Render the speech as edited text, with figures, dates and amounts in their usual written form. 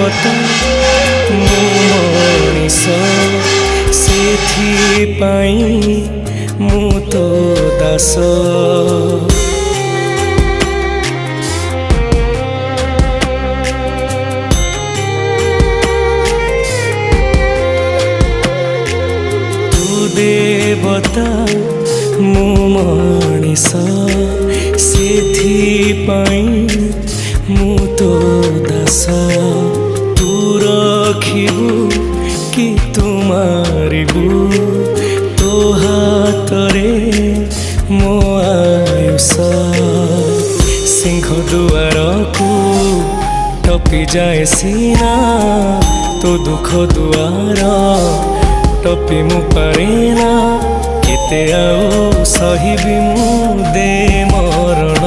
देवता मु मनीष सेथिपाई मु तो दास। देवता मु मनीष सेथिपाई मु तो दास। तू रखिबु कि तू मारिबु तो हातरे मो आयुष। सिंह दुआर को टपी जाए सीना तो दुख दुआर टपी मु पारेना केते आउ सहिबी मु दे मरण।